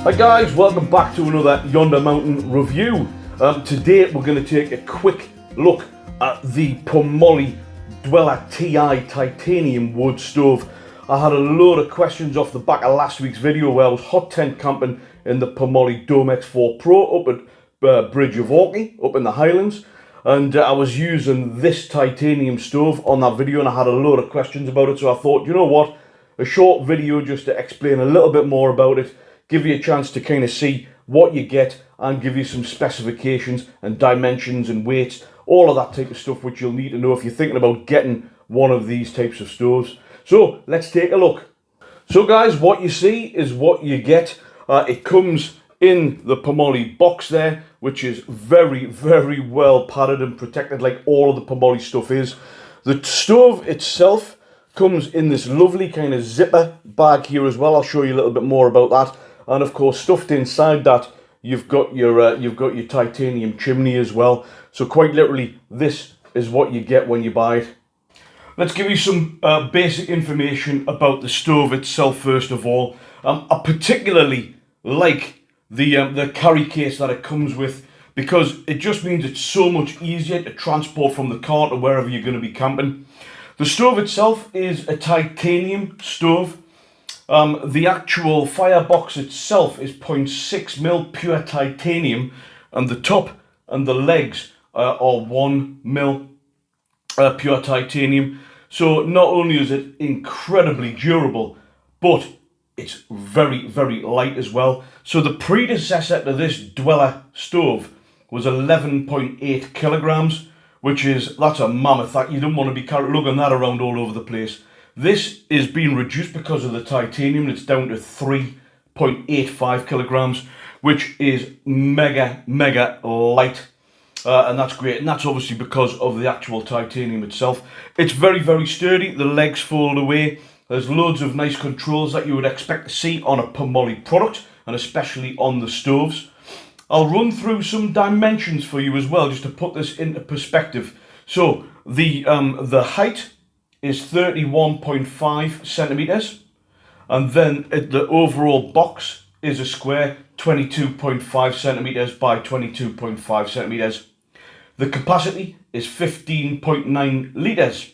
Hi guys, welcome back to another Yonder Mountain review. Today we're going to take a quick look at the Pomoly Dweller TI titanium wood stove. I had a load of questions off the back of last week's video where I was hot tent camping in the Pomoly Dome X4 Pro up at Bridge of Orkney, up in the Highlands. And I was using this titanium stove on that video and I had a load of questions about it. So I thought, you know what, a short video just to explain a little bit more about it, give you a chance to kind of see what you get and give you some specifications and dimensions and weights, all of that type of stuff which you'll need to know if you're thinking about getting one of these types of stoves. So let's take a look. So guys, what you see is what you get. It comes in the Pomoly box there, which is very, very well padded and protected like all of the Pomoly stuff is. The stove itself comes in this lovely kind of zipper bag here as well. I'll show you a little bit more about that. And of course, stuffed inside that, you've got your titanium chimney as well. So quite literally, this is what you get when you buy it. Let's give you some basic information about the stove itself first of all. I particularly like the carry case that it comes with because it just means it's so much easier to transport from the car to wherever you're going to be camping. The stove itself is a titanium stove. The actual firebox itself is 0.6mm pure titanium, and the top and the legs are 1mm pure titanium. So not only is it incredibly durable, but it's very, very light as well. So the predecessor to this Dweller stove was 11.8 kilograms, that's a mammoth. That you don't want to be lugging that around all over the place. This is being reduced because of the titanium. It's down to 3.85 kilograms, which is mega, mega light. And that's great. And that's obviously because of the actual titanium itself. It's very, very sturdy. The legs fold away. There's loads of nice controls that you would expect to see on a Pomoly product, and especially on the stoves. I'll run through some dimensions for you as well, just to put this into perspective. So the height is 31.5 centimeters, and then the overall box is a square 22.5 centimeters by 22.5 centimeters. The capacity is 15.9 liters.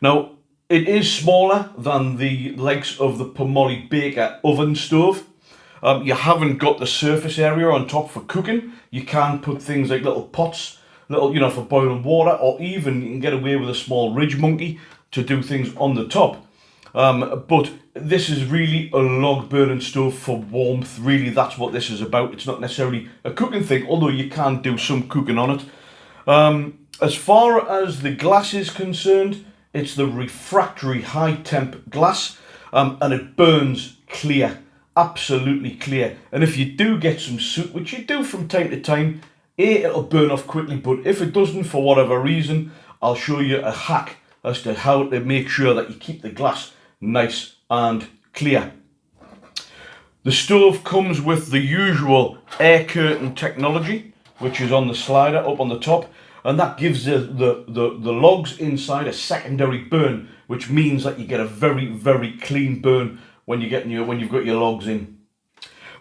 Now, it is smaller than the legs of the Pomoly Baker oven stove. You haven't got the surface area on top for cooking. You can put things like little pots, for boiling water, or even you can get away with a small ridge monkey to do things on the top. But this is really a log burning stove for warmth. Really, that's what this is about. It's not necessarily a cooking thing, although you can do some cooking on it. As far as the glass is concerned, it's the refractory high temp glass, and it burns clear, absolutely clear. And if you do get some soot, which you do from time to time, it'll burn off quickly, but if it doesn't for whatever reason, I'll show you a hack as to how to make sure that you keep the glass nice and clear. The stove comes with the usual air curtain technology, which is on the slider up on the top, and that gives the logs inside a secondary burn, which means that you get a very, very clean burn when you've got your logs in.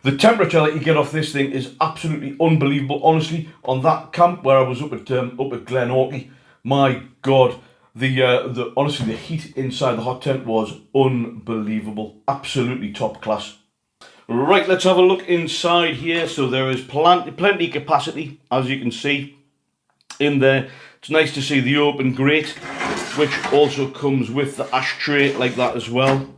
The temperature that you get off this thing is absolutely unbelievable. Honestly, on that camp where I was up at Glen Orkney, my God, honestly the heat inside the hot tent was unbelievable. Absolutely top class. Right, let's have a look inside here. So there is plenty capacity, as you can see in there. It's nice to see the open grate, which also comes with the ashtray like that as well.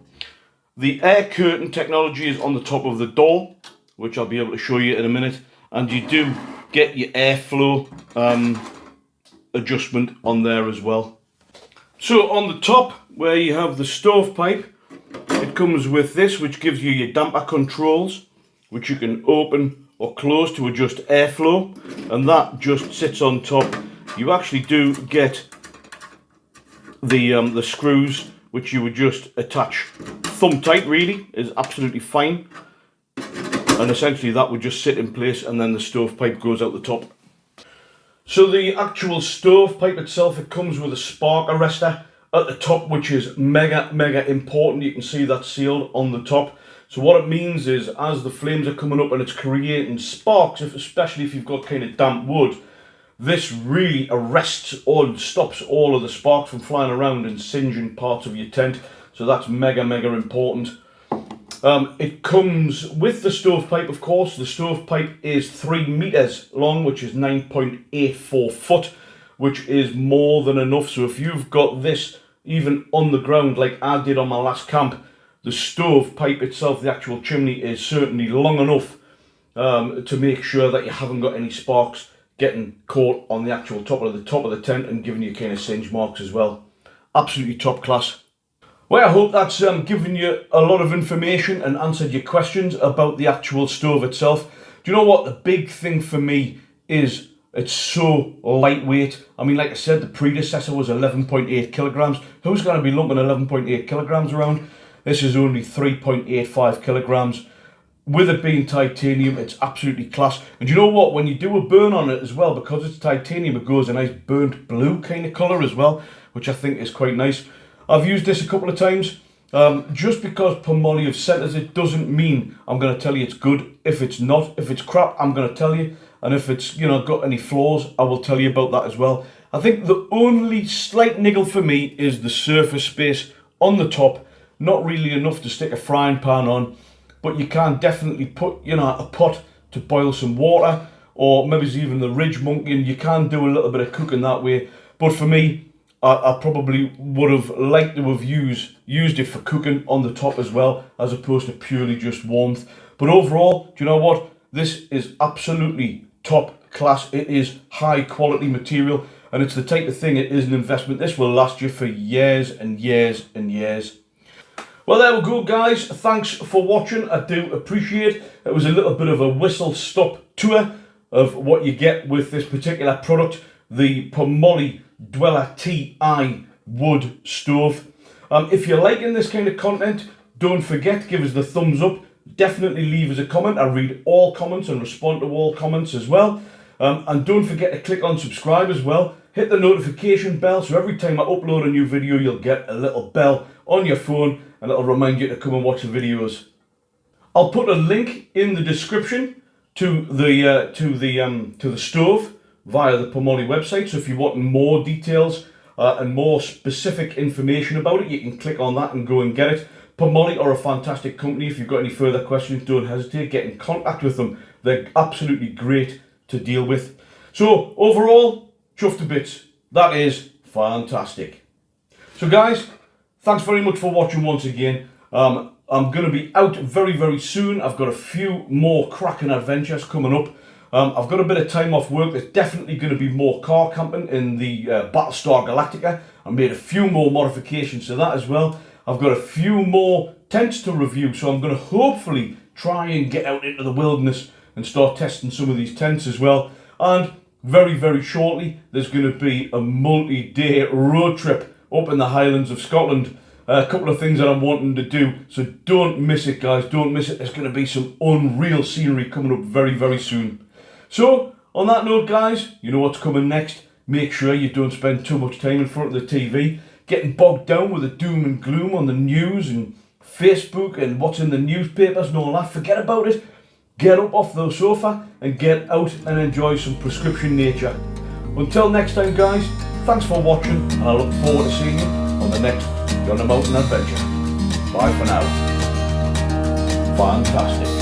The air curtain technology is on the top of the door, which I'll be able to show you in a minute, and you do get your airflow adjustment on there as well. So on the top, where you have the stovepipe, it comes with this, which gives you your damper controls, which you can open or close to adjust airflow, and that just sits on top. You actually do get the screws, which you would just attach thumb tight. Really is absolutely fine, and essentially that would just sit in place, and then the stovepipe goes out the top. So the actual stovepipe itself, it comes with a spark arrestor at the top, which is mega important. You can see that sealed on the top. So what it means is, as the flames are coming up and it's creating sparks, especially if you've got kind of damp wood, this really arrests or stops all of the sparks from flying around and singeing parts of your tent. So that's mega important. It comes with the stovepipe, of course. The stovepipe is 3 meters long, which is 9.84 foot, which is more than enough. So if you've got this even on the ground like I did on my last camp, the stovepipe itself, the actual chimney, is certainly long enough to make sure that you haven't got any sparks getting caught on the actual top of the tent and giving you kind of singe marks as well. Absolutely top class. Well, I hope that's given you a lot of information and answered your questions about the actual stove itself. Do you know what? The big thing for me is it's so lightweight. I mean, like I said, the predecessor was 11.8 kilograms. Who's going to be lumping 11.8 kilograms around? This is only 3.85 kilograms. With it being titanium, it's absolutely class. And you know what? When you do a burn on it as well, because it's titanium, it goes a nice burnt blue kind of colour as well, which I think is quite nice. I've used this a couple of times. Just because Pomoly have sent us it doesn't mean I'm going to tell you it's good. If it's not, if it's crap, I'm going to tell you. And if it's, you know, got any flaws, I will tell you about that as well. I think the only slight niggle for me is the surface space on the top. Not really enough to stick a frying pan on, but you can definitely put, you know, a pot to boil some water, or maybe it's even the ridge monkey, and you can do a little bit of cooking that way. But for me, I probably would have liked to have used it for cooking on the top as well, as opposed to purely just warmth. But overall, do you know what? This is absolutely top class. It is high quality material, and it's the type of thing, it is an investment. This will last you for years and years and years. Well, there we go, guys. Thanks for watching. I do appreciate it. It was a little bit of a whistle-stop tour of what you get with this particular product, the Pomoly Dweller TI wood stove. If you're liking this kind of content, don't forget, give us the thumbs up. Definitely leave us a comment. I read all comments and respond to all comments as well. And don't forget to click on subscribe as well. Hit the notification bell, so every time I upload a new video, you'll get a little bell on your phone, and it'll remind you to come and watch the videos. I'll put a link in the description to the stove via the Pomoly website. So if you want more details and more specific information about it, you can click on that and go and get it. Pomoly are a fantastic company. If you've got any further questions, don't hesitate, get in contact with them. They're absolutely great to deal with. So overall, chuffed to bits. That is fantastic. So guys, thanks very much for watching once again. I'm going to be out very soon. I've got a few more cracking adventures coming up. I've got a bit of time off work. There's definitely going to be more car camping in the Battlestar Galactica. I made a few more modifications to that as well. I've got a few more tents to review, so I'm going to hopefully try and get out into the wilderness and start testing some of these tents as well. And very shortly, there's going to be a multi-day road trip up in the Highlands of Scotland. A couple of things that I'm wanting to do, so don't miss it, guys. Don't miss it. There's going to be some unreal scenery coming up very soon. So, on that note, guys, you know what's coming next. Make sure you don't spend too much time in front of the TV, getting bogged down with the doom and gloom on the news and Facebook and what's in the newspapers and all that. Forget about it. Get up off the sofa and get out and enjoy some prescription nature. Until next time, guys, thanks for watching, and I look forward to seeing you on the next Yonder Mountain adventure. Bye for now. Fantastic.